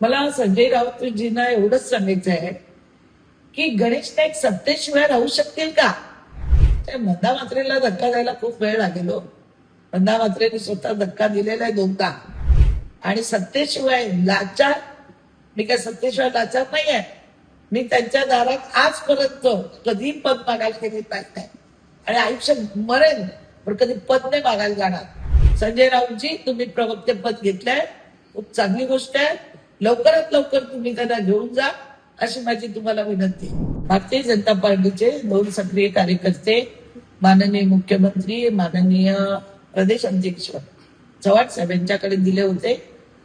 मला संजय राऊतजींना एवढंच सांगायचं आहे की गणेश नाईक सत्तेशिवाय राहू शकतील का? त्या मंदा मात्रेला धक्का द्यायला खूप वेळ लागेल हो. मंदा मात्रेने स्वतः धक्का दिलेला आहे 2दा. आणि सत्तेशिवाय लाचार, मी काय सत्तेशिवाय लाचार नाही आहे. मी त्यांच्या दारात आजपर्यंत कधी पद मागायला गेले नाही आणि आयुष्य मरेल पण कधी पद नाही मागायला जाणार. संजय राऊतजी, तुम्ही प्रवक्ते पद घेतलंय, खूप चांगली गोष्ट आहे. लवकरात लवकर तुम्ही त्यांना घेऊन जा अशी माझी तुम्हाला विनंती. भारतीय जनता पार्टीचे 2 सक्रिय कार्यकर्ते माननीय मुख्यमंत्री, माननीय प्रदेश अध्यक्ष चव्हाण साहेब यांच्याकडे दिले होते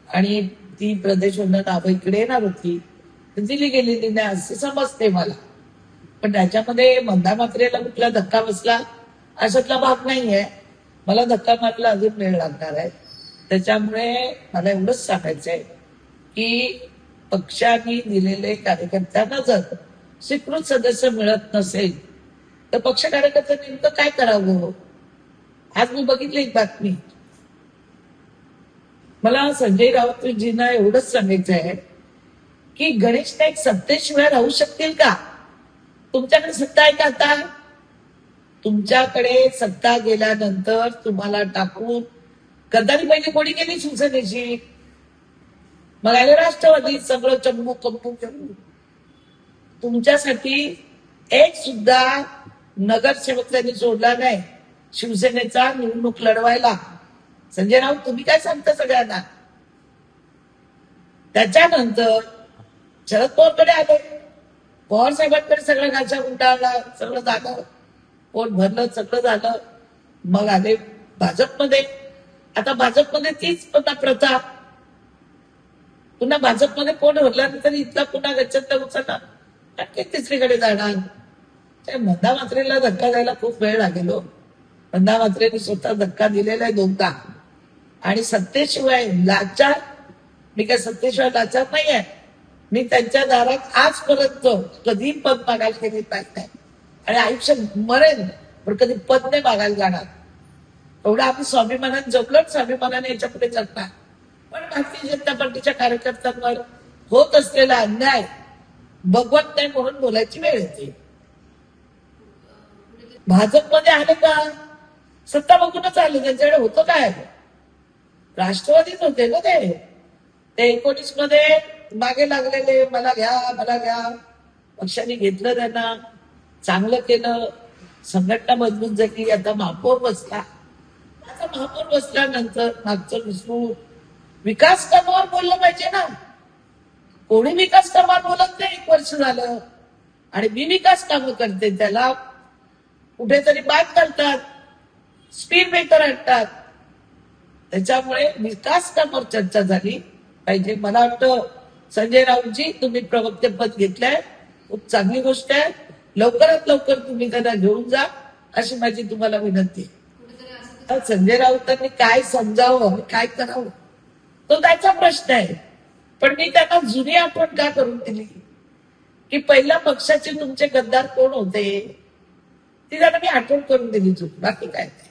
आणि ती प्रदेश नावं इकडे येणार होती, दिली गेलेली नाही असे समजते मला. पण त्याच्यामध्ये मंदा मात्रेला कुठला धक्का बसला अशातला भाग नाहीये. मला धक्का मारायला अजून वेळ लागणार आहे. त्याच्यामुळे मला एवढंच सांगायचंय की पक्षाने दिलेले कार्यकर्त्यांना जर स्वीकृत सदस्य मिळत नसेल तर पक्ष कार्यकर्ते नेमकं काय करावं? आज मी बघितली एक बातमी. मला संजय राऊतजींना एवढंच सांगायचं आहे की गणेश नाईक सत्तेशिवाय राहू शकतील का? तुमच्याकडे सत्ता आहे का? आता तुमच्याकडे सत्ता गेल्यानंतर तुम्हाला टाकून गद्दारी पहिले कोणी केली शिवसेनेची? मग आले राष्ट्रवादी, सगळं चंबू कंपू चंबू. तुमच्यासाठी एक सुद्धा नगरसेवक त्यांनी सोडला नाही शिवसेनेचा निवडणूक लढवायला. संजय राऊत, तुम्ही काय सांगता सगळ्यांना? त्याच्यानंतर शरद पवारकडे आले, पवार साहेबांकडे सगळं गाचा उंटाळला, सगळं झालं, पोट भरलं, सगळं झालं. मग आले भाजपमध्ये. आता भाजपमध्ये तीच प्रथा. पुन्हा भाजपमध्ये पोट भरल्यानंतर इथला पुन्हा गच्चंत उचलणार, आणखी तिसरीकडे जाणार. त्या मंदा मात्रेला धक्का द्यायला खूप वेळ लागेल हो. मंदा मात्रेने स्वतः धक्का दिलेला आहे 2दा. आणि सत्तेशिवाय लाचार, मी काय सत्तेशिवाय लाचार नाही आहे. मी त्यांच्या दारात आजपर्यंत कधी पद मागायला गेले नाही आणि आयुष्य मरेल पण कधी पद नाही मागायला जाणार. एवढं आम्ही स्वाभिमानाने जगलो, स्वाभिमानाने याच्या पुढे जगणार. पण भारतीय जनता पार्टीच्या कार्यकर्त्यांवर होत असलेला अन्याय बघवत नाही म्हणून बोलायची वेळ येते. भाजपमध्ये आले का सत्ता बघूनच आले. त्यांच्याकडे होतं काय? राष्ट्रवादीच होते ना ते. 19 मध्ये मागे लागलेले, मला घ्या मला घ्या. पक्षाने घेतलं, त्यांना चांगलं केलं, संघटना मजबूत झाली. आता महापौर बसला. आता महापौर बसल्यानंतर मागचं विसरून विकास कामावर बोललं पाहिजे ना. कोणी विकास कामावर बोलत नाही. 1 वर्ष झालं आणि मी विकास कामं करते, त्याला कुठेतरी बाद करतात, स्पीड ब्रेकर आणतात. त्याच्यामुळे विकास कामावर चर्चा झाली पाहिजे. मला वाटतं संजय राऊतजी, तुम्ही प्रवक्ते पद घेतलंय, खूप चांगली गोष्ट आहे. लवकरात लवकर तुम्ही त्यांना घेऊन जा अशी माझी तुम्हाला विनंती. संजय राऊतांनी काय समजावं, काय करावं तो त्याचा प्रश्न आहे. पण मी त्यांना जुनी आठवण का करून दिली की पहिल्या पक्षाचे तुमचे गद्दार कोण होते ती त्यांना मी आठवण करून दिली. बाकी काय नाही.